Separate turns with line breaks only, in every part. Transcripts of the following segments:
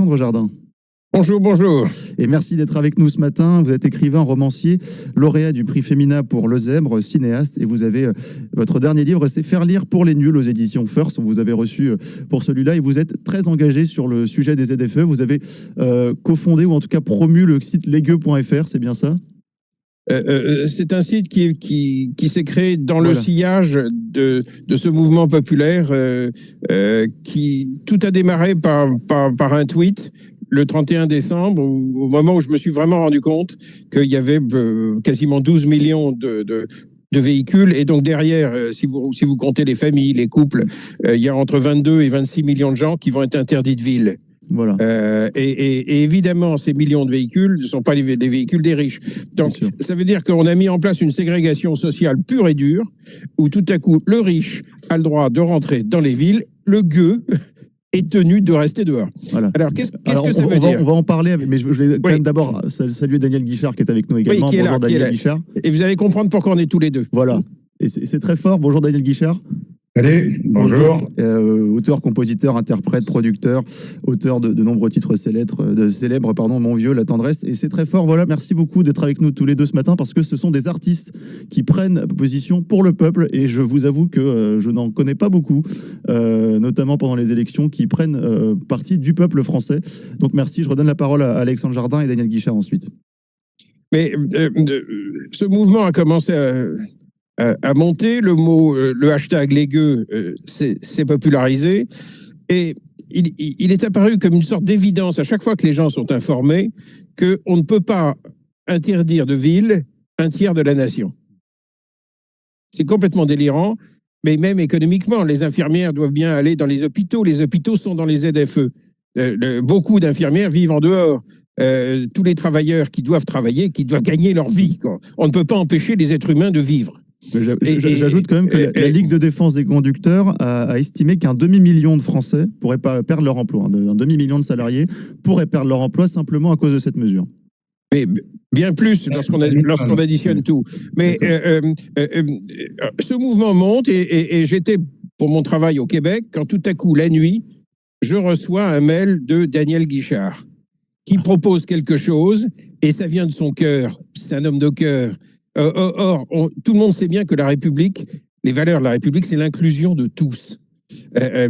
Alexandre Jardin.
Bonjour, bonjour.
Et merci d'être avec nous ce matin. Vous êtes écrivain, romancier, lauréat du prix Femina pour Le Zèbre, cinéaste. Et vous avez votre dernier livre, c'est Faire lire pour les nuls aux éditions First. Vous avez reçu pour celui-là et vous êtes très engagé sur le sujet des ZFE. Vous avez cofondé ou en tout cas promu le site legueux.fr, c'est bien ça?
C'est un site qui s'est créé dans le sillage de ce mouvement populaire qui tout a démarré par un tweet le 31 décembre, au moment où je me suis vraiment rendu compte qu'il y avait quasiment 12 millions de véhicules. Et donc derrière, si vous comptez les familles, les couples, il y a entre 22 et 26 millions de gens qui vont être interdits de ville.
Voilà.
Et évidemment, ces millions de véhicules ne sont pas les véhicules des riches. Donc, ça veut dire qu'on a mis en place une ségrégation sociale pure et dure, où tout à coup, le riche a le droit de rentrer dans les villes, le gueux est tenu de rester dehors. Voilà. Alors, qu'est-ce que ça veut dire?
On va en parler, mais je vais quand même d'abord saluer Daniel Guichard qui est avec nous également.
Oui,
bonjour Daniel Guichard.
Et vous allez comprendre pourquoi on est tous les deux.
Voilà. Et c'est très fort. Bonjour Daniel Guichard.
Salut, bonjour.
Auteur, compositeur, interprète, producteur, auteur de nombreux titres célèbres, Mon vieux, La tendresse. Et c'est très fort. Voilà, merci beaucoup d'être avec nous tous les deux ce matin parce que ce sont des artistes qui prennent position pour le peuple. Et je vous avoue que je n'en connais pas beaucoup, notamment pendant les élections, qui prennent parti du peuple français. Donc merci. Je redonne la parole à Alexandre Jardin et Daniel Guichard ensuite.
Mais ce mouvement a commencé à monter, le hashtag les gueux s'est popularisé et il est apparu comme une sorte d'évidence à chaque fois que les gens sont informés qu'on ne peut pas interdire de ville un tiers de la nation. C'est complètement délirant, mais même économiquement, les infirmières doivent bien aller dans les hôpitaux sont dans les ZFE. Beaucoup d'infirmières vivent en dehors. Tous les travailleurs qui doivent travailler, qui doivent gagner leur vie, quoi. On ne peut pas empêcher les êtres humains de vivre.
J'ajoute quand même que la Ligue de défense des conducteurs a estimé qu'un demi-million de Français pourraient pas perdre leur emploi. Un demi-million de salariés pourraient perdre leur emploi simplement à cause de cette mesure.
Mais bien plus lorsqu'on additionne tout. Mais ce mouvement monte et j'étais pour mon travail au Québec quand tout à coup, la nuit, je reçois un mail de Daniel Guichard qui propose quelque chose et ça vient de son cœur. C'est un homme de cœur. Or, tout le monde sait bien que la République, les valeurs de la République, c'est l'inclusion de tous.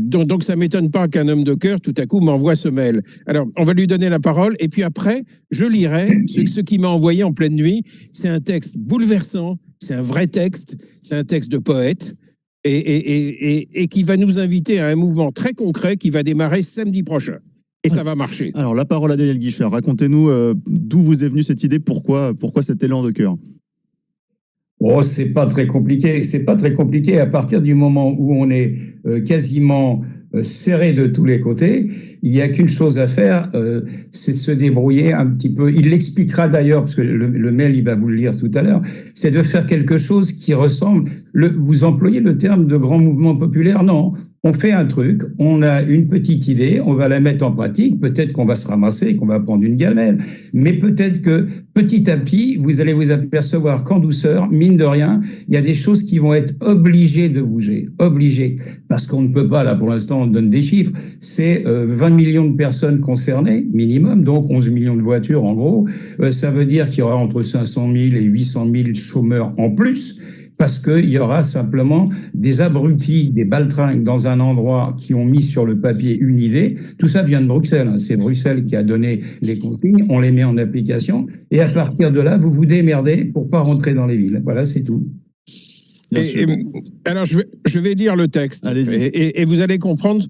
Donc, ça ne m'étonne pas qu'un homme de cœur, tout à coup, m'envoie ce mail. Alors, on va lui donner la parole, et puis après, je lirai ce qu'il m'a envoyé en pleine nuit. C'est un texte bouleversant, c'est un vrai texte, c'est un texte de poète, et qui va nous inviter à un mouvement très concret qui va démarrer samedi prochain. Et ça va marcher.
Alors, la parole à Daniel Guichard. Racontez-nous d'où vous est venue cette idée, pourquoi cet élan de cœur?
Oh, c'est pas très compliqué. C'est pas très compliqué à partir du moment où on est quasiment serré de tous les côtés. Il n'y a qu'une chose à faire, c'est de se débrouiller un petit peu. Il l'expliquera d'ailleurs, parce que le mail, il va vous le lire tout à l'heure. C'est de faire quelque chose qui ressemble. Vous employez le terme de grand mouvement populaire? Non. On fait un truc, on a une petite idée, on va la mettre en pratique, peut-être qu'on va se ramasser, qu'on va prendre une gamelle, mais peut-être que petit à petit, vous allez vous apercevoir qu'en douceur, mine de rien, il y a des choses qui vont être obligées de bouger, obligées, parce qu'on ne peut pas, là pour l'instant on donne des chiffres, c'est 20 millions de personnes concernées, minimum, donc 11 millions de voitures en gros, ça veut dire qu'il y aura entre 500 000 et 800 000 chômeurs en plus, parce qu'il y aura simplement des abrutis, des baltringues dans un endroit qui ont mis sur le papier une idée. Tout ça vient de Bruxelles. C'est Bruxelles qui a donné les consignes, on les met en application, et à partir de là, vous vous démerdez pour pas rentrer dans les villes. Voilà, c'est tout.
Alors, je vais lire le texte, et vous allez comprendre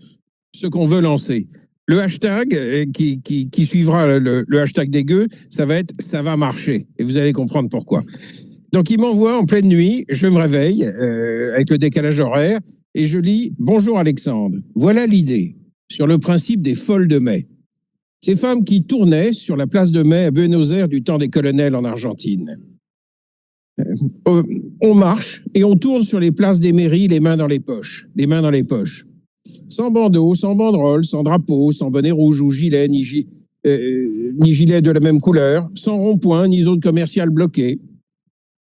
ce qu'on veut lancer. Le hashtag qui suivra le hashtag des gueux, ça va être « ça va marcher », et vous allez comprendre pourquoi. Donc, il m'envoie en pleine nuit, je me réveille avec le décalage horaire et je lis « Bonjour Alexandre, voilà l'idée sur le principe des folles de mai. Ces femmes qui tournaient sur la place de Mai à Buenos Aires du temps des colonels en Argentine. On marche et on tourne sur les places des mairies les mains dans les poches, Sans bandeau, sans banderole, sans drapeau, sans bonnet rouge ou gilet, ni gilet de la même couleur, sans rond-point, ni zone commerciale bloquée.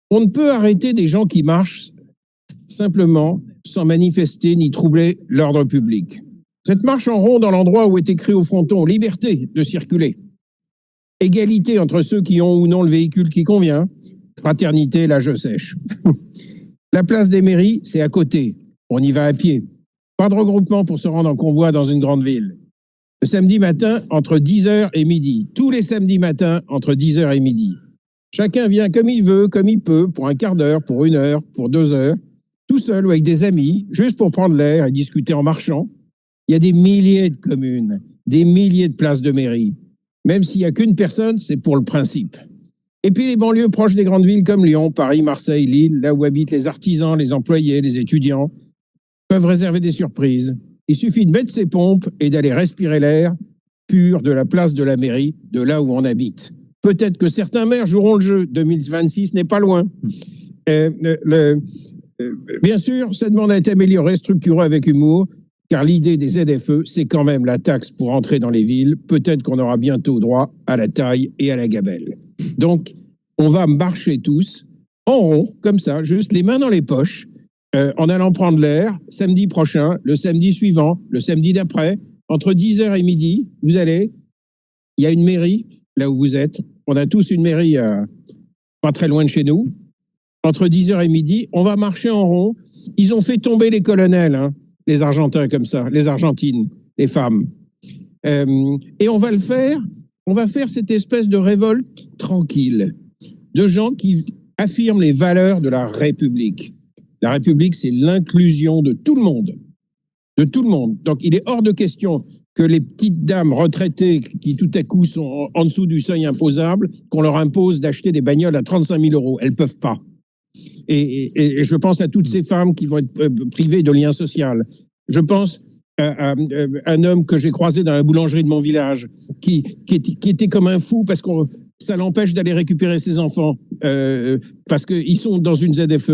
On ne peut arrêter des gens qui marchent simplement sans manifester ni troubler l'ordre public. Cette marche en rond dans l'endroit où est écrit au fronton « Liberté de circuler », égalité entre ceux qui ont ou non le véhicule qui convient, fraternité, là je sèche. La place des mairies, c'est à côté. On y va à pied. Pas de regroupement pour se rendre en convoi dans une grande ville. Le samedi matin, entre 10h et midi. Tous les samedis matins, entre 10h et midi. Chacun vient comme il veut, comme il peut, pour un quart d'heure, pour 1 heure, pour 2 heures, tout seul ou avec des amis, juste pour prendre l'air et discuter en marchant. Il y a des milliers de communes, des milliers de places de mairie. Même s'il n'y a qu'une personne, c'est pour le principe. Et puis les banlieues proches des grandes villes comme Lyon, Paris, Marseille, Lille, là où habitent les artisans, les employés, les étudiants, peuvent réserver des surprises. Il suffit de mettre ses pompes et d'aller respirer l'air pur de la place de la mairie, de là où on habite. Peut-être que certains maires joueront le jeu. 2026 n'est pas loin. Bien sûr, cette demande a été améliorée, structurée avec humour, car l'idée des ZFE, c'est quand même la taxe pour entrer dans les villes. Peut-être qu'on aura bientôt droit à la taille et à la gabelle. Donc, on va marcher tous en rond, comme ça, juste les mains dans les poches, en allant prendre l'air, samedi prochain, le samedi suivant, le samedi d'après, entre 10h et midi, vous allez, il y a une mairie, là où vous êtes, on a tous une mairie pas très loin de chez nous, entre 10h et midi, on va marcher en rond. Ils ont fait tomber les colonels, hein, les Argentins comme ça, les Argentines, les femmes. Et on va le faire, on va faire cette espèce de révolte tranquille, de gens qui affirment les valeurs de la République. La République, c'est l'inclusion de tout le monde. De tout le monde. Donc, il est hors de question que les petites dames retraitées qui, tout à coup, sont en dessous du seuil imposable, qu'on leur impose d'acheter des bagnoles à 35 000 €. Elles ne peuvent pas. Et je pense à toutes ces femmes qui vont être privées de lien social. Je pense à un homme que j'ai croisé dans la boulangerie de mon village, qui était comme un fou parce que ça l'empêche d'aller récupérer ses enfants, parce qu'ils sont dans une ZFE,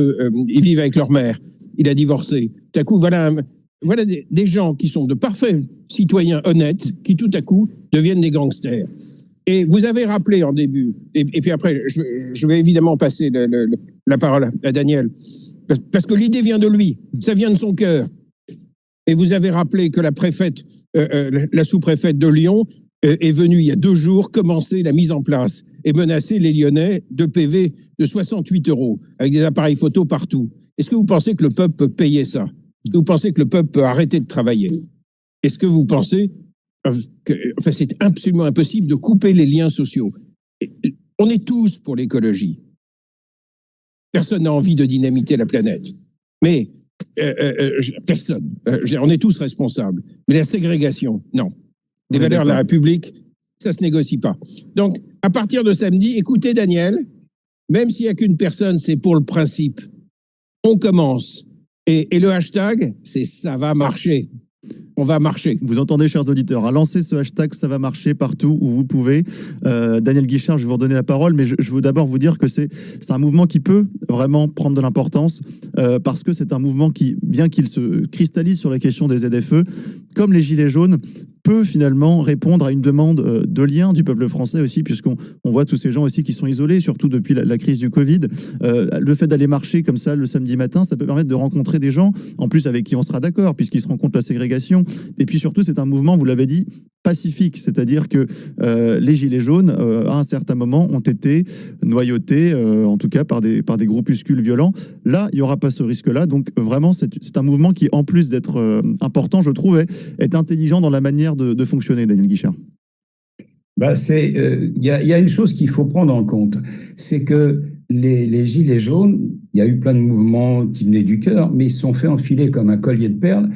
ils vivent avec leur mère, il a divorcé. Tout à coup, voilà des gens qui sont de parfaits citoyens honnêtes, qui tout à coup deviennent des gangsters. Et vous avez rappelé en début, et puis après, je vais évidemment passer la parole à Daniel, parce que l'idée vient de lui, ça vient de son cœur. Et vous avez rappelé que la préfète, la sous-préfète de Lyon est venue il y a 2 jours commencer la mise en place et menacer les Lyonnais de PV de 68 € avec des appareils photo partout. Est-ce que vous pensez que le peuple peut payer ça? Est-ce que vous pensez que le peuple peut arrêter de travailler? Est-ce que vous pensez que c'est absolument impossible de couper les liens sociaux? On est tous pour l'écologie. Personne n'a envie de dynamiter la planète. Mais personne. On est tous responsables. Mais la ségrégation, non. Les valeurs de la République, ça se négocie pas. Donc, à partir de samedi, écoutez Daniel, même s'il n'y a qu'une personne, c'est pour le principe. On commence. Et le hashtag, c'est « ça va marcher ». On va marcher.
Vous entendez, chers auditeurs, à lancer ce hashtag, ça va marcher partout où vous pouvez. Daniel Guichard, je vais vous redonner la parole, mais je veux d'abord vous dire que c'est un mouvement qui peut vraiment prendre de l'importance, parce que c'est un mouvement qui, bien qu'il se cristallise sur la question des ZFE, comme les Gilets jaunes, peut finalement répondre à une demande de lien du peuple français aussi, puisqu'on voit tous ces gens aussi qui sont isolés, surtout depuis la crise du Covid. Le fait d'aller marcher comme ça le samedi matin, ça peut permettre de rencontrer des gens, en plus avec qui on sera d'accord, puisqu'ils se rendent compte de la ségrégation. Et puis surtout, c'est un mouvement, vous l'avez dit, pacifique, c'est-à-dire que les Gilets jaunes, à un certain moment, ont été noyautés, en tout cas par des groupuscules violents. Là, il n'y aura pas ce risque-là. Donc vraiment, c'est un mouvement qui, en plus d'être important, je trouve, est intelligent dans la manière de fonctionner, Daniel Guichard.
Il y a une chose qu'il faut prendre en compte, c'est que les Gilets jaunes, il y a eu plein de mouvements qui venaient du cœur, mais ils se sont fait enfiler comme un collier de perles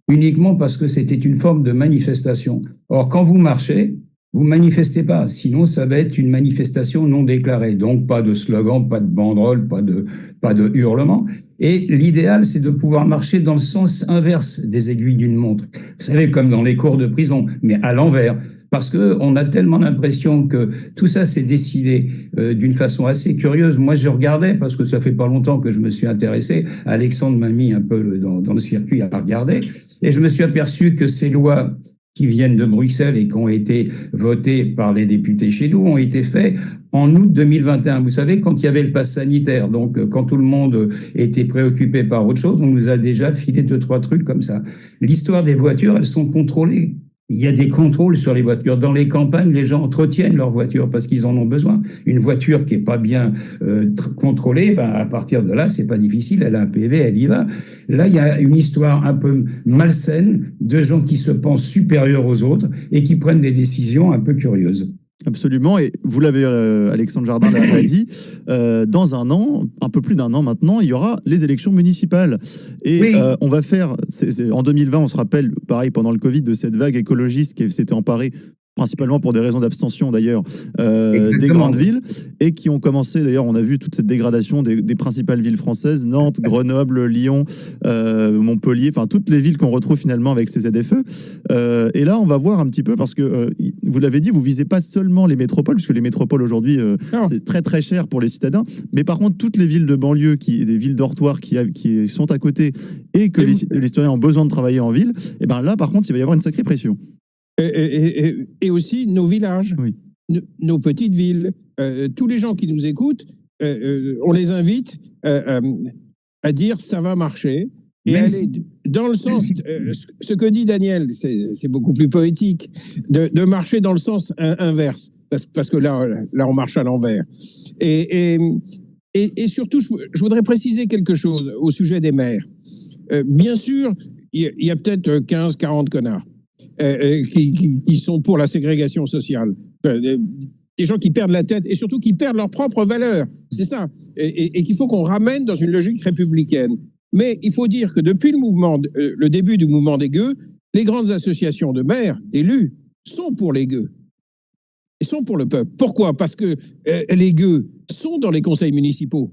uniquement parce que c'était une forme de manifestation. Or, quand vous marchez, vous manifestez pas, sinon ça va être une manifestation non déclarée. Donc, pas de slogan, pas de banderole, pas de hurlement. Et l'idéal, c'est de pouvoir marcher dans le sens inverse des aiguilles d'une montre. Vous savez, comme dans les cours de prison, mais à l'envers. Parce qu'on a tellement l'impression que tout ça s'est décidé d'une façon assez curieuse. Moi, je regardais, parce que ça fait pas longtemps que je me suis intéressé. Alexandre m'a mis un peu dans le circuit à regarder. Et je me suis aperçu que ces lois qui viennent de Bruxelles et qui ont été votés par les députés chez nous ont été faits en août 2021. Vous savez, quand il y avait le pass sanitaire, donc quand tout le monde était préoccupé par autre chose, on nous a déjà filé 2-3 trucs comme ça. L'histoire des voitures, elles sont contrôlées. Il y a des contrôles sur les voitures. Dans les campagnes, les gens entretiennent leurs voitures parce qu'ils en ont besoin. Une voiture qui est pas bien contrôlée, ben, à partir de là, c'est pas difficile. Elle a un PV, elle y va. Là, il y a une histoire un peu malsaine de gens qui se pensent supérieurs aux autres et qui prennent des décisions un peu curieuses.
Absolument, et vous l'avez, Alexandre Jardin l'a dit, dans un an, un peu plus d'un an maintenant, il y aura les élections municipales. Et
Oui.
on va faire, en 2020, on se rappelle, pareil, pendant le Covid, de cette vague écologiste qui s'était emparée, principalement pour des raisons d'abstention d'ailleurs, des grandes villes, et qui ont commencé, d'ailleurs, on a vu toute cette dégradation des principales villes françaises, Nantes, Grenoble, Lyon, Montpellier, enfin toutes les villes qu'on retrouve finalement avec ces ZFE. Et là, on va voir un petit peu, parce que vous l'avez dit, vous visez pas seulement les métropoles, puisque les métropoles aujourd'hui, c'est très très cher pour les citadins, mais par contre, toutes les villes de banlieue, des villes dortoirs qui sont à côté, et que les citoyens ont besoin de travailler en ville, et ben là, par contre, il va y avoir une sacrée pression.
Et aussi nos villages,
Oui.
nos petites villes. Tous les gens qui nous écoutent, on les invite à dire ça va marcher et aller dans le sens, ce que dit Daniel, c'est beaucoup plus poétique, de marcher dans le sens inverse, parce que là on marche à l'envers. Et surtout, je voudrais préciser quelque chose au sujet des maires. Bien sûr, il y a peut-être 15-40 connards qui sont pour la ségrégation sociale. Des gens qui perdent la tête et surtout qui perdent leurs propres valeurs. C'est ça. Et qu'il faut qu'on ramène dans une logique républicaine. Mais il faut dire que depuis le début du mouvement des gueux, les grandes associations de maires, d'élus, sont pour les gueux. Ils sont pour le peuple. Pourquoi? Parce que les gueux sont dans les conseils municipaux.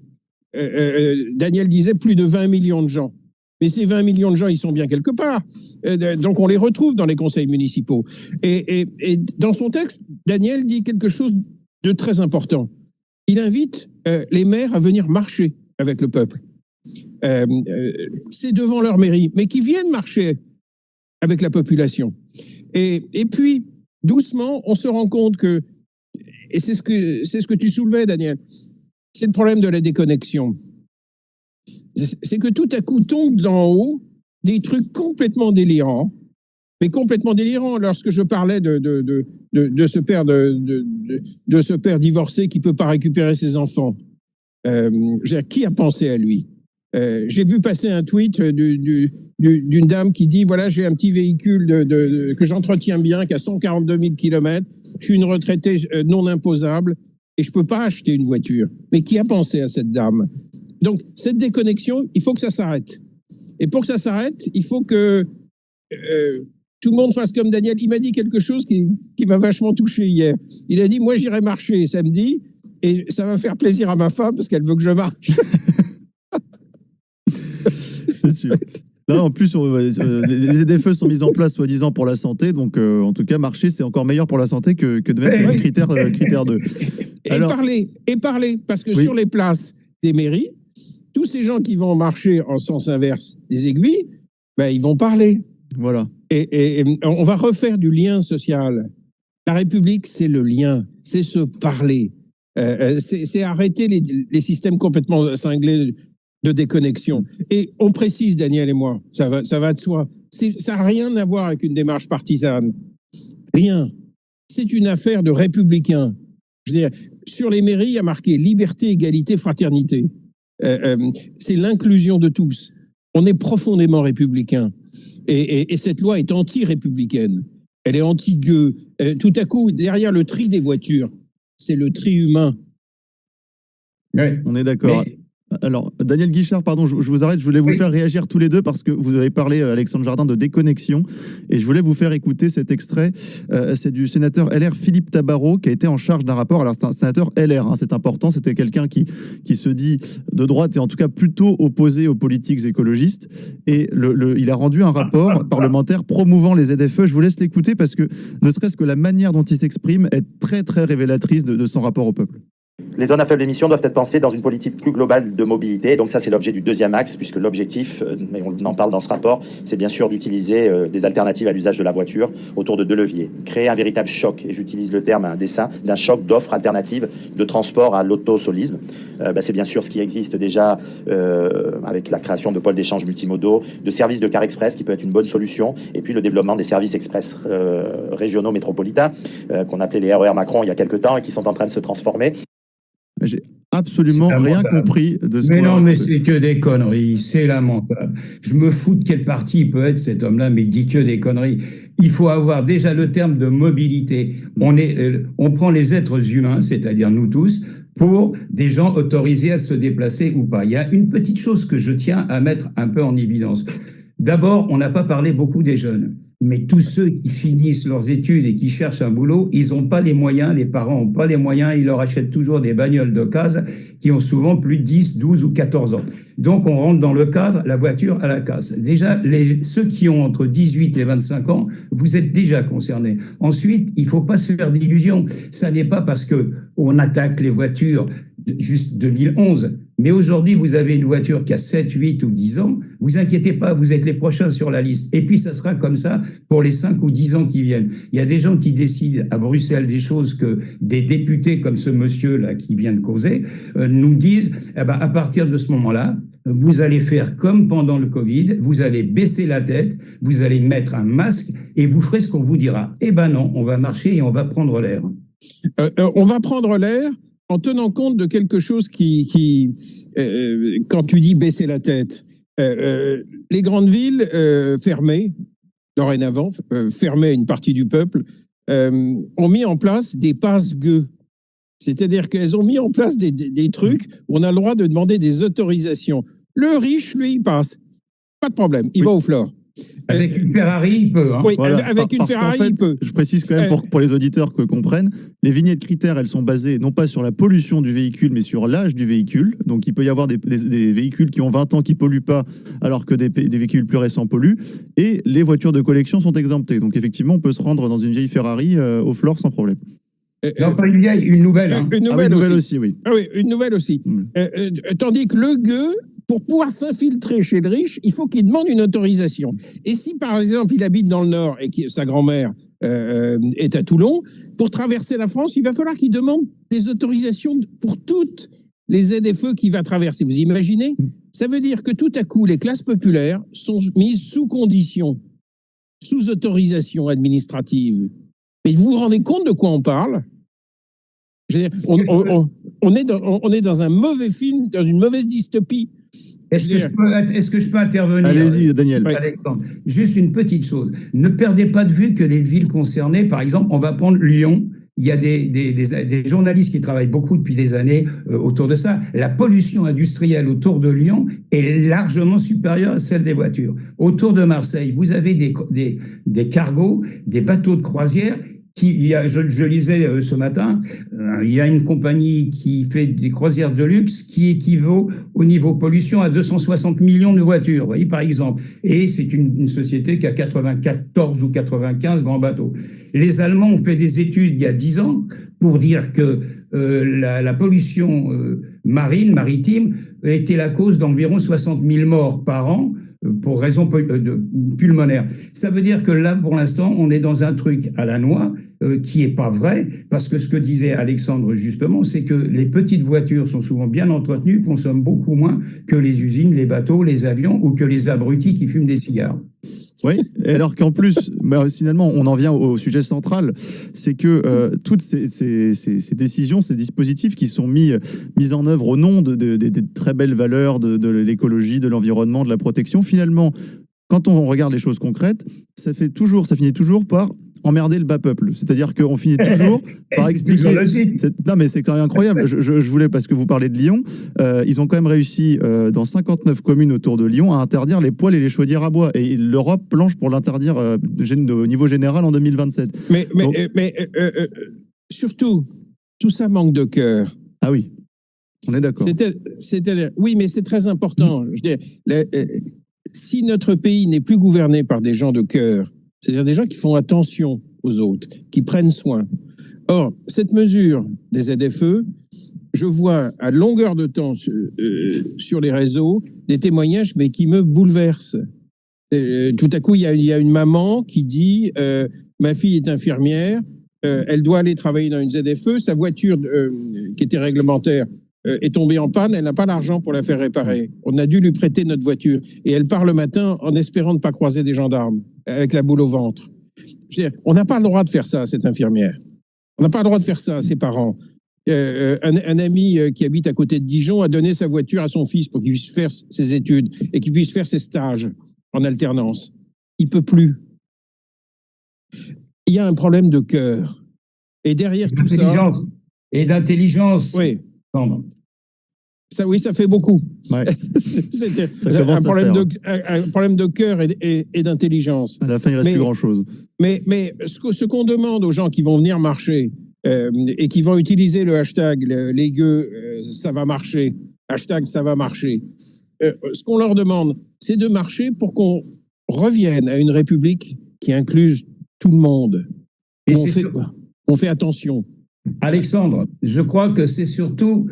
Daniel disait plus de 20 millions de gens. Mais ces 20 millions de gens, ils sont bien quelque part. Donc, on les retrouve dans les conseils municipaux. Et dans son texte, Daniel dit quelque chose de très important. Il invite les maires à venir marcher avec le peuple. C'est devant leur mairie, mais qui viennent marcher avec la population. Et puis, doucement, on se rend compte que, et c'est ce que tu soulevais, Daniel, c'est le problème de la déconnexion. C'est que tout à coup tombent d'en haut des trucs complètement délirants, mais complètement délirants. Lorsque je parlais de ce père divorcé qui peut pas récupérer ses enfants, qui a pensé à lui? J'ai vu passer un tweet d'une dame qui dit voilà, j'ai un petit véhicule que j'entretiens bien, qui a 142 000 km, je suis une retraitée non imposable et je peux pas acheter une voiture. Mais qui a pensé à cette dame? Donc, cette déconnexion, il faut que ça s'arrête. Et pour que ça s'arrête, il faut que tout le monde fasse comme Daniel. Il m'a dit quelque chose qui m'a vachement touché hier. Il a dit, moi, j'irai marcher samedi et ça va faire plaisir à ma femme parce qu'elle veut que je marche.
C'est sûr. Là, en plus, les ZFE sont mis en place, soi-disant, pour la santé. Donc, en tout cas, marcher, c'est encore meilleur pour la santé que de mettre le critère 2.
Et parler, parce que sur les places des mairies, tous ces gens qui vont marcher en sens inverse des aiguilles, ben, ils vont parler.
Voilà.
Et on va refaire du lien social. La République, c'est le lien, c'est se parler. C'est arrêter les systèmes complètement cinglés de déconnexion. Et on précise, Daniel et moi, ça va de soi, ça n'a rien à voir avec une démarche partisane. Rien. C'est une affaire de républicains. Je veux dire, sur les mairies, il y a marqué liberté, égalité, fraternité. C'est l'inclusion de tous. On est profondément républicain. Et cette loi est anti-républicaine. Elle est anti-gueux. Tout à coup, derrière le tri des voitures, c'est le tri humain.
Ouais.
On est d'accord. Mais... Alors, Daniel Guichard, pardon, je vous arrête, je voulais vous faire réagir tous les deux parce que vous avez parlé, Alexandre Jardin, de déconnexion et je voulais vous faire écouter cet extrait. C'est du sénateur LR Philippe Tabarot qui a été en charge d'un rapport. Alors, c'est un sénateur LR, hein, c'est important, c'était quelqu'un qui se dit de droite et en tout cas plutôt opposé aux politiques écologistes. Et il a rendu un rapport parlementaire promouvant les ZFE. Je vous laisse l'écouter parce que ne serait-ce que la manière dont il s'exprime est très, très révélatrice de son rapport au peuple.
Les zones à faible émission doivent être pensées dans une politique plus globale de mobilité. Donc ça, c'est l'objet du deuxième axe, puisque l'objectif, mais on en parle dans ce rapport, c'est bien sûr d'utiliser des alternatives à l'usage de la voiture autour de deux leviers. Créer un véritable choc, et j'utilise le terme à un dessein, d'un choc d'offres alternatives de transport à l'autosolisme. C'est bien sûr ce qui existe déjà avec la création de pôles d'échange multimodaux, de services de car express qui peut être une bonne solution, et puis le développement des services express régionaux métropolitains, qu'on appelait les RER Macron il y a quelques temps et qui sont en train de se transformer.
J'ai absolument rien compris de ce
Mais non, mais c'est que des conneries, c'est lamentable. Je me fous de quel parti il peut être cet homme-là, mais il dit que des conneries. Il faut avoir déjà le terme de mobilité. On prend les êtres humains, c'est-à-dire nous tous, pour des gens autorisés à se déplacer ou pas. Il y a une petite chose que je tiens à mettre un peu en évidence. D'abord, on n'a pas parlé beaucoup des jeunes. Mais tous ceux qui finissent leurs études et qui cherchent un boulot, ils n'ont pas les moyens, les parents n'ont pas les moyens, ils leur achètent toujours des bagnoles d'occasion qui ont souvent plus de 10, 12 ou 14 ans. Donc on rentre dans le cadre, la voiture à la casse. Déjà, ceux qui ont entre 18 et 25 ans, vous êtes déjà concernés. Ensuite, il ne faut pas se faire d'illusions. Ça n'est pas parce qu'on attaque les voitures juste 2011. Mais aujourd'hui, vous avez une voiture qui a 7, 8 ou 10 ans. Vous inquiétez pas, vous êtes les prochains sur la liste. Et puis, ça sera comme ça pour les 5 ou 10 ans qui viennent. Il y a des gens qui décident à Bruxelles des choses que des députés comme ce monsieur-là qui vient de causer nous disent, eh ben, à partir de ce moment-là, vous allez faire comme pendant le Covid, vous allez baisser la tête, vous allez mettre un masque et vous ferez ce qu'on vous dira. Eh ben non, on va marcher et on va prendre l'air.
On va prendre l'air en tenant compte de quelque chose quand tu dis baisser la tête, les grandes villes fermées, dorénavant, fermées à une partie du peuple, ont mis en place des passe-gueux. C'est-à-dire qu'elles ont mis en place des trucs où on a le droit de demander des autorisations. Le riche, lui, il passe. Pas de problème, il va au Flore.
Avec une Ferrari, il peut. Hein.
Oui,
voilà,
avec une Ferrari,
en fait,
il peut.
Je précise quand même pour les auditeurs que comprennent, les vignettes critères, elles sont basées non pas sur la pollution du véhicule, mais sur l'âge du véhicule. Donc il peut y avoir des véhicules qui ont 20 ans qui polluent pas, alors que des véhicules plus récents polluent. Et les voitures de collection sont exemptées. Donc effectivement, on peut se rendre dans une vieille Ferrari au Flore sans problème.
Non, pas une vieille, une nouvelle. Hein.
Une nouvelle,
aussi, oui.
Ah oui, une nouvelle aussi. Tandis que le gueux, pour pouvoir s'infiltrer chez le riche, il faut qu'il demande une autorisation. Et si, par exemple, il habite dans le Nord et que sa grand-mère est à Toulon, pour traverser la France, il va falloir qu'il demande des autorisations pour toutes les ZFE qu'il va traverser. Vous imaginez? Ça veut dire que tout à coup, les classes populaires sont mises sous condition, sous autorisation administrative. Mais vous vous rendez compte de quoi on parle? Je veux dire, on est dans un mauvais film, dans une mauvaise dystopie.
Est-ce que je peux intervenir?
Allez-y, Daniel.
Alexandre, juste une petite chose. Ne perdez pas de vue que les villes concernées, par exemple, on va prendre Lyon. Il y a des journalistes qui travaillent beaucoup depuis des années autour de ça. La pollution industrielle autour de Lyon est largement supérieure à celle des voitures. Autour de Marseille, vous avez des cargos, des bateaux de croisière. Je lisais ce matin, il y a une compagnie qui fait des croisières de luxe qui équivaut au niveau pollution à 260 millions de voitures, vous voyez, par exemple. Et c'est une société qui a 94 ou 95 grands bateaux. Les Allemands ont fait des études il y a 10 ans pour dire que la pollution maritime était la cause d'environ 60 000 morts par an pour raison pulmonaire. Ça veut dire que là, pour l'instant, on est dans un truc à la noix qui n'est pas vrai, parce que ce que disait Alexandre justement, c'est que les petites voitures sont souvent bien entretenues, consomment beaucoup moins que les usines, les bateaux, les avions ou que les abrutis qui fument des cigares.
Oui, alors qu'en plus, finalement, on en vient au sujet central, c'est que toutes ces décisions, ces dispositifs qui sont mis en œuvre au nom de très belles valeurs de l'écologie, de l'environnement, de la protection, finalement, quand on regarde les choses concrètes, ça finit toujours par emmerder le bas peuple. C'est-à-dire qu'on finit toujours par expliquer... Non, mais c'est quand même incroyable. Je voulais, parce que vous parlez de Lyon, ils ont quand même réussi, dans 59 communes autour de Lyon, à interdire les poêles et les chaudières à bois. Et l'Europe planche pour l'interdire au niveau général en 2027.
Mais surtout, tout ça manque de cœur.
Ah oui, on est d'accord.
Oui, mais c'est très important. Je veux dire, si notre pays n'est plus gouverné par des gens de cœur, c'est-à-dire des gens qui font attention aux autres, qui prennent soin. Or, cette mesure des ZFE je vois à longueur de temps sur les réseaux des témoignages, mais qui me bouleversent. Tout à coup, il y a une maman qui dit ma fille est infirmière, elle doit aller travailler dans une ZFE, sa voiture qui était réglementaire est tombée en panne, elle n'a pas l'argent pour la faire réparer. On a dû lui prêter notre voiture. Et elle part le matin en espérant ne pas croiser des gendarmes, avec la boule au ventre. Je veux dire, on n'a pas le droit de faire ça à cette infirmière. On n'a pas le droit de faire ça à ses parents. Un ami qui habite à côté de Dijon a donné sa voiture à son fils pour qu'il puisse faire ses études et qu'il puisse faire ses stages en alternance. Il peut plus. Il y a un problème de cœur. Et derrière tout ça...
Et d'intelligence.
Oui.
Pardon.
Oui, ça fait beaucoup.
Ouais.
C'était
un
problème de cœur et d'intelligence.
À la fin, il ne reste plus grand-chose.
Mais ce qu'on demande aux gens qui vont venir marcher et qui vont utiliser le hashtag les gueux, ça va marcher, hashtag ça va marcher, ce qu'on leur demande, c'est de marcher pour qu'on revienne à une république qui incluse tout le monde. Et on fait attention.
Alexandre, je crois que c'est surtout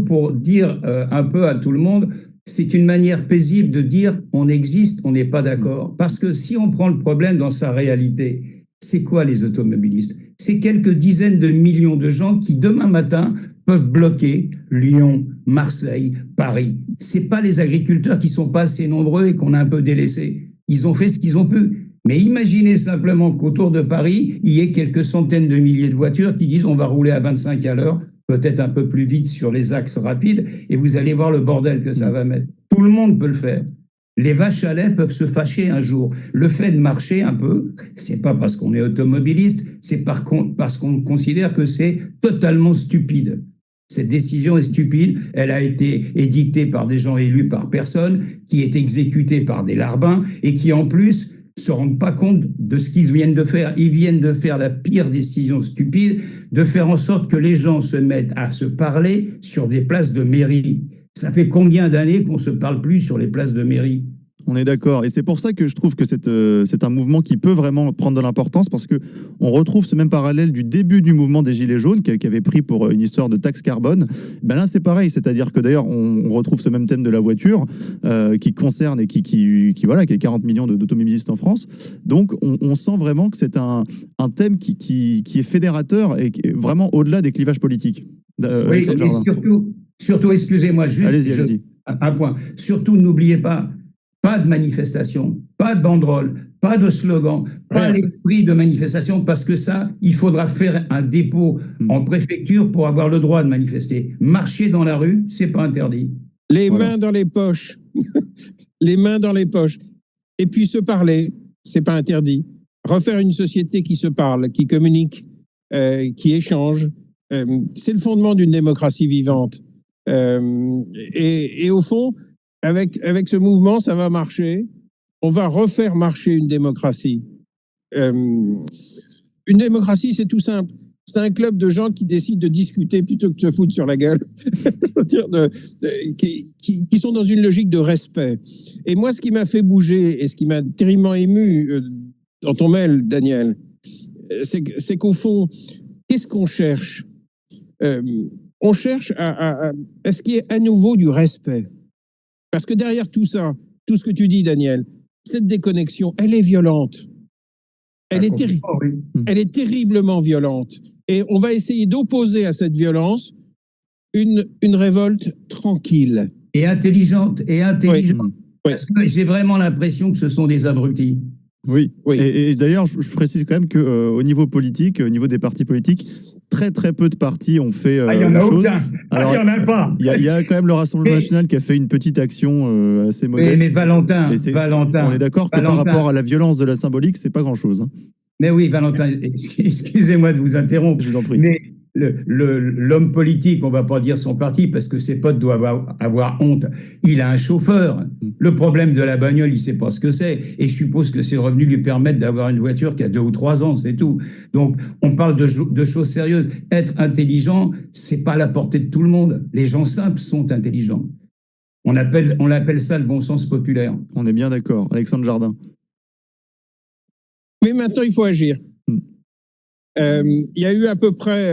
pour dire un peu à tout le monde, c'est une manière paisible de dire on existe, on n'est pas d'accord. Parce que si on prend le problème dans sa réalité, c'est quoi les automobilistes? C'est quelques dizaines de millions de gens qui demain matin peuvent bloquer Lyon, Marseille, Paris. C'est pas les agriculteurs qui sont pas assez nombreux et qu'on a un peu délaissés. Ils ont fait ce qu'ils ont pu. Mais imaginez simplement qu'autour de Paris, il y ait quelques centaines de milliers de voitures qui disent on va rouler à 25 à l'heure, peut-être un peu plus vite sur les axes rapides, et vous allez voir le bordel que ça va mettre. Tout le monde peut le faire. Les vaches à lait peuvent se fâcher un jour. Le fait de marcher un peu, c'est pas parce qu'on est automobiliste, c'est parce qu'on considère que c'est totalement stupide. Cette décision est stupide, elle a été édictée par des gens élus par personne, qui est exécutée par des larbins, et qui en plus se rendent pas compte de ce qu'ils viennent de faire. Ils viennent de faire la pire décision stupide, de faire en sorte que les gens se mettent à se parler sur des places de mairie. Ça fait combien d'années qu'on se parle plus sur les places de mairie?
On est d'accord. Et c'est pour ça que je trouve que c'est un mouvement qui peut vraiment prendre de l'importance, parce qu'on retrouve ce même parallèle du début du mouvement des Gilets jaunes, qui avait pris pour une histoire de taxe carbone. Ben là, c'est pareil. C'est-à-dire que d'ailleurs, on retrouve ce même thème de la voiture qui concerne et qui a 40 millions d'automobilistes en France. Donc, on sent vraiment que c'est un thème qui est fédérateur et qui est vraiment au-delà des clivages politiques.
Oui, et surtout, excusez-moi, juste
allez-y.
Un point. Surtout, n'oubliez pas de manifestation, pas de banderole, pas de slogan, pas l'esprit de manifestation, parce que ça, il faudra faire un dépôt en préfecture pour avoir le droit de manifester. Marcher dans la rue, c'est pas interdit.
Les mains dans les poches. Les mains dans les poches. Et puis se parler, c'est pas interdit. Refaire une société qui se parle, qui communique, qui échange, c'est le fondement d'une démocratie vivante. Et au fond, avec ce mouvement, ça va marcher. On va refaire marcher une démocratie. Une démocratie, c'est tout simple. C'est un club de gens qui décident de discuter plutôt que de se foutre sur la gueule. Qui sont dans une logique de respect. Et moi, ce qui m'a fait bouger et ce qui m'a terriblement ému dans ton mail, Daniel, c'est qu'au fond, qu'est-ce qu'on cherche? On cherche à ce qu'il y ait à nouveau du respect. Parce que derrière tout ça, tout ce que tu dis, Daniel, cette déconnexion, elle est violente. Elle est terriblement violente. Et on va essayer d'opposer à cette violence une révolte tranquille.
Et intelligente. Oui. Parce que j'ai vraiment l'impression que ce sont des abrutis.
Oui. Et d'ailleurs, je précise quand même qu'au niveau politique, au niveau des partis politiques, très très peu de partis ont fait
il y en a aucun.
Alors,
il y en a pas.
Il y a quand même le Rassemblement national qui a fait une petite action assez modeste.
Mais Valentin,
on est d'accord que par rapport à la violence de la symbolique, c'est pas grand-chose. Hein.
Mais oui, Valentin, excusez-moi de vous interrompre.
Je vous en prie.
Mais l'homme politique, on ne va pas dire son parti, parce que ses potes doivent avoir honte. Il a un chauffeur. Le problème de la bagnole, il ne sait pas ce que c'est. Et je suppose que ses revenus lui permettent d'avoir une voiture qui a 2 ou 3 ans, c'est tout. Donc, on parle de choses sérieuses. Être intelligent, ce n'est pas à la portée de tout le monde. Les gens simples sont intelligents. On appelle ça le bon sens populaire.
On est bien d'accord. Alexandre Jardin.
Mais maintenant, il faut agir. Il y a eu à peu près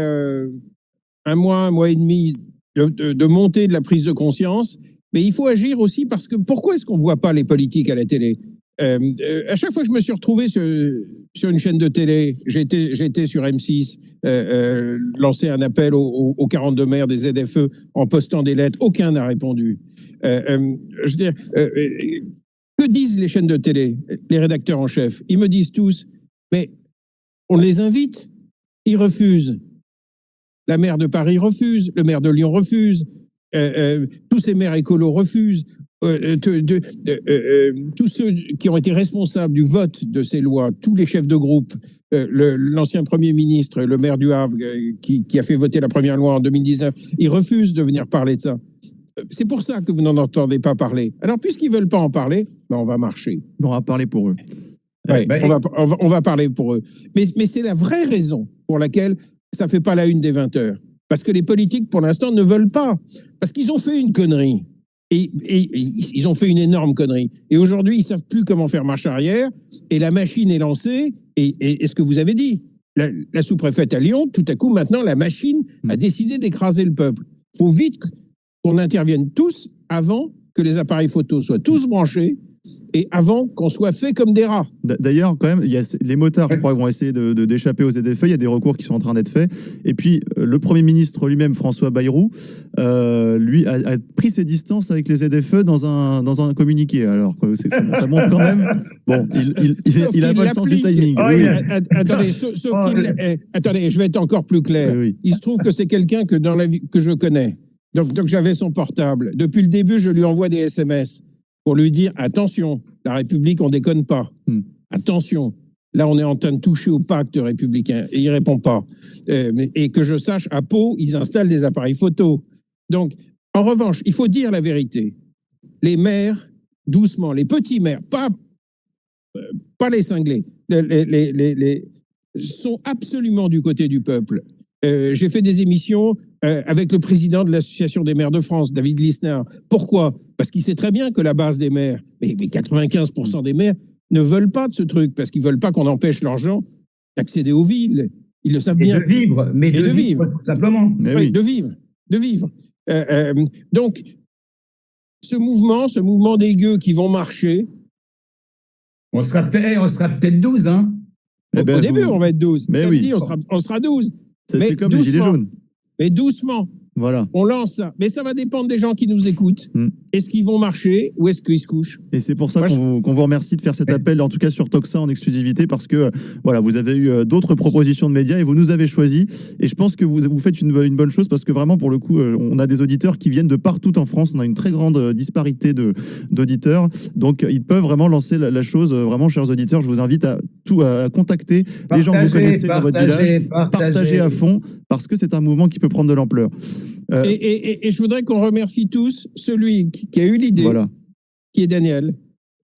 un mois et demi de montée de la prise de conscience, mais il faut agir aussi parce que pourquoi est-ce qu'on ne voit pas les politiques à la télé? À chaque fois que je me suis retrouvé sur une chaîne de télé, j'étais sur M6, lancé un appel aux 42 maires des ZFE en postant des lettres, aucun n'a répondu. Je veux dire, que disent les chaînes de télé, les rédacteurs en chef? Ils me disent tous, mais on les invite, ils refusent. La maire de Paris refuse, le maire de Lyon refuse, tous ces maires écolos refusent. Tous ceux qui ont été responsables du vote de ces lois, tous les chefs de groupe, l'ancien Premier ministre, le maire du Havre qui a fait voter la première loi en 2019, ils refusent de venir parler de ça. C'est pour ça que vous n'en entendez pas parler. Alors, puisqu'ils ne veulent pas en parler, ben on va marcher.
On va parler pour eux.
Ouais, on va parler pour eux. Mais c'est la vraie raison pour laquelle ça ne fait pas la une des 20 heures. Parce que les politiques, pour l'instant, ne veulent pas. Parce qu'ils ont fait une connerie. Et ils ont fait une énorme connerie. Et aujourd'hui, ils ne savent plus comment faire marche arrière. Et la machine est lancée. Et ce que vous avez dit, la sous-préfète à Lyon, tout à coup, maintenant, la machine a décidé d'écraser le peuple. Il faut vite qu'on intervienne tous avant que les appareils photos soient tous branchés et avant qu'on soit fait comme des rats.
D'ailleurs, quand même, il y a les motards, je crois, vont essayer d'échapper aux ZFE. Il y a des recours qui sont en train d'être faits. Et puis, le Premier ministre lui-même, François Bayrou, lui, a pris ses distances avec les ZFE dans un communiqué. Alors, ça montre quand même... Bon, il n'a pas le sens du timing. Oui.
Attendez, attendez, je vais être encore plus clair.
Oui.
Il se trouve que c'est quelqu'un que je connais. Donc j'avais son portable. Depuis le début, je lui envoie des SMS pour lui dire attention, la République, on déconne pas. Attention, là, on est en train de toucher au pacte républicain et il répond pas. Et que je sache, à Pau, ils installent des appareils photo. Donc, en revanche, il faut dire la vérité. Les maires, doucement, les petits maires, pas les cinglés, sont absolument du côté du peuple. J'ai fait des émissions avec le président de l'Association des maires de France, David Lisnard. Pourquoi? Parce qu'il sait très bien que la base des maires, mais 95% des maires ne veulent pas de ce truc, parce qu'ils ne veulent pas qu'on empêche leurs gens d'accéder aux villes. Ils le savent bien.
De vivre, mais de vivre, tout simplement.
Oui, de vivre. Donc, ce mouvement des gueux qui vont marcher...
On sera peut-être 12, hein.
Au début, on va être 12.
Mais
samedi,
oui.
on sera 12.
C'est comme les Gilets jaunes.
Mais doucement.
Voilà.
On lance ça. Mais ça va dépendre des gens qui nous écoutent. Est-ce qu'ils vont marcher ou est-ce qu'ils se couchent?
Et c'est pour ça qu'on vous remercie de faire cet appel, en tout cas sur Toxa en exclusivité, parce que voilà, vous avez eu d'autres propositions de médias et vous nous avez choisi. Et je pense que vous faites une bonne chose, parce que vraiment, pour le coup, on a des auditeurs qui viennent de partout en France. On a une très grande disparité d'auditeurs. Donc, ils peuvent vraiment lancer la chose. Vraiment, chers auditeurs, je vous invite à contacter les gens que vous connaissez dans votre village. Partagez à fond, parce que c'est un mouvement qui peut prendre de l'ampleur.
Et je voudrais qu'on remercie tous celui qui a eu l'idée,
voilà,
qui est Daniel,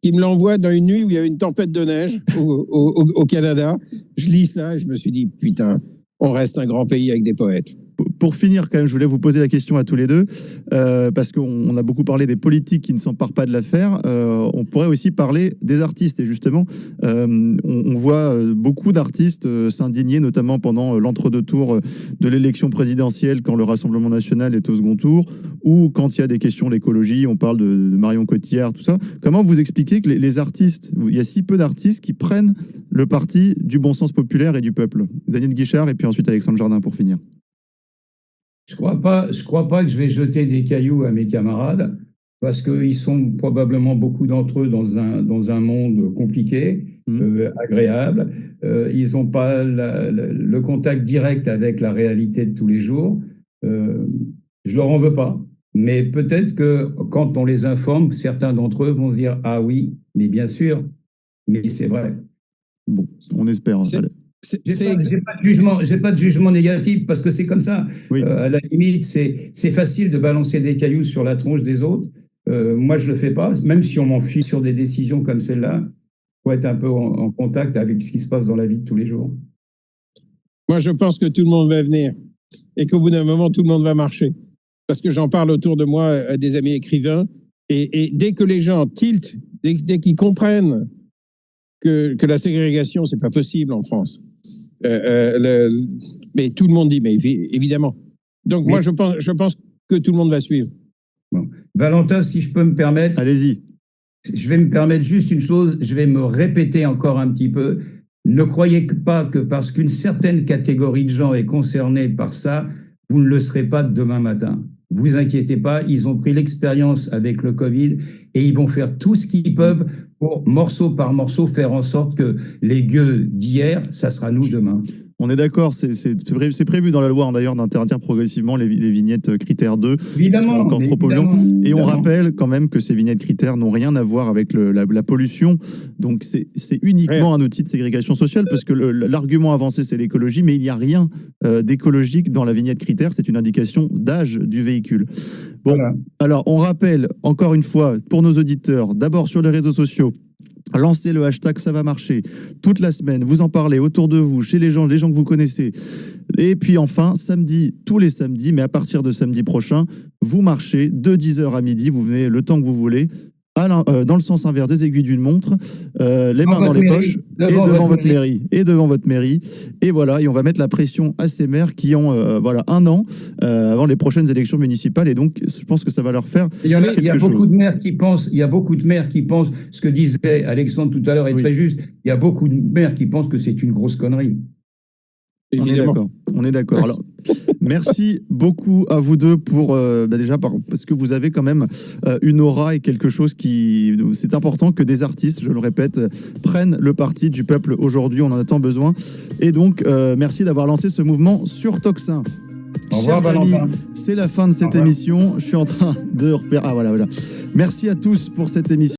qui me l'envoie dans une nuit où il y a eu une tempête de neige au Canada. Je lis ça et je me suis dit, putain, on reste un grand pays avec des poètes.
Pour finir, quand même, je voulais vous poser la question à tous les deux, parce qu'on a beaucoup parlé des politiques qui ne s'emparent pas de l'affaire. On pourrait aussi parler des artistes. Et justement, on voit beaucoup d'artistes s'indigner, notamment pendant l'entre-deux tours de l'élection présidentielle, quand le Rassemblement national est au second tour, ou quand il y a des questions d'écologie, on parle de Marion Cotillard, tout ça. Comment vous expliquez que les artistes, il y a si peu d'artistes qui prennent le parti du bon sens populaire et du peuple? Daniel Guichard et puis ensuite Alexandre Jardin pour finir.
Je crois pas que je vais jeter des cailloux à mes camarades, parce qu'ils sont probablement beaucoup d'entre eux dans un monde compliqué, agréable. Ils n'ont pas le contact direct avec la réalité de tous les jours. Je leur en veux pas. Mais peut-être que quand on les informe, certains d'entre eux vont se dire « Ah oui, mais bien sûr, mais c'est vrai ».
Bon, on espère.
J'ai pas de jugement négatif, parce que c'est comme ça.
Oui.
À la limite, c'est facile de balancer des cailloux sur la tronche des autres. Moi, je le fais pas, même si on m'en fiche sur des décisions comme celle-là. Il faut être un peu en contact avec ce qui se passe dans la vie de tous les jours.
Moi, je pense que tout le monde va venir et qu'au bout d'un moment, tout le monde va marcher. Parce que j'en parle autour de moi à des amis écrivains, et dès que les gens tiltent, dès qu'ils comprennent que la ségrégation, c'est pas possible en France. Mais tout le monde dit, mais évidemment. Donc moi, je pense que tout le monde va suivre.
Bon. Valentin, si je peux me permettre,
Allez-y.
je vais me permettre juste une chose, je vais me répéter encore un petit peu. Ne croyez pas que parce qu'une certaine catégorie de gens est concernée par ça, vous ne le serez pas demain matin. Vous inquiétez pas, ils ont pris l'expérience avec le Covid et ils vont faire tout ce qu'ils peuvent pour, morceau par morceau, faire en sorte que les gueux d'hier, ça sera nous demain.
On est d'accord, c'est prévu dans la loi d'ailleurs d'interdire progressivement les vignettes critères 2.
Évidemment.
Encore trop polluants. Et on rappelle quand même que ces vignettes critères n'ont rien à voir avec la pollution. Donc c'est uniquement un outil de ségrégation sociale parce que l'argument avancé c'est l'écologie, mais il n'y a rien d'écologique dans la vignette critère. C'est une indication d'âge du véhicule. Bon, voilà. Alors on rappelle encore une fois pour nos auditeurs, d'abord sur les réseaux sociaux, lancez le hashtag ça va marcher toute la semaine, vous en parlez autour de vous, chez les gens que vous connaissez. Et puis enfin, samedi, tous les samedis, mais à partir de samedi prochain, vous marchez de 10h à midi, vous venez le temps que vous voulez, dans le sens inverse des aiguilles d'une montre, les mains dans les poches, et devant votre mairie. Et devant votre mairie. Et voilà, et on va mettre la pression à ces maires qui ont un an avant les prochaines élections municipales. Et donc, je pense que ça va leur faire
il y a beaucoup de maires qui pensent, ce que disait Alexandre tout à l'heure est très juste, il y a beaucoup de maires qui pensent que c'est une grosse connerie.
On est d'accord. Alors, merci beaucoup à vous deux pour parce que vous avez quand même une aura et quelque chose qui... C'est important que des artistes, je le répète, prennent le parti du peuple aujourd'hui. On en a tant besoin. Et donc, merci d'avoir lancé ce mouvement sur Tocsin.
Au revoir, Valentin.
C'est la fin de cette émission. Je suis en train de repérer... Ah voilà. Merci à tous pour cette émission.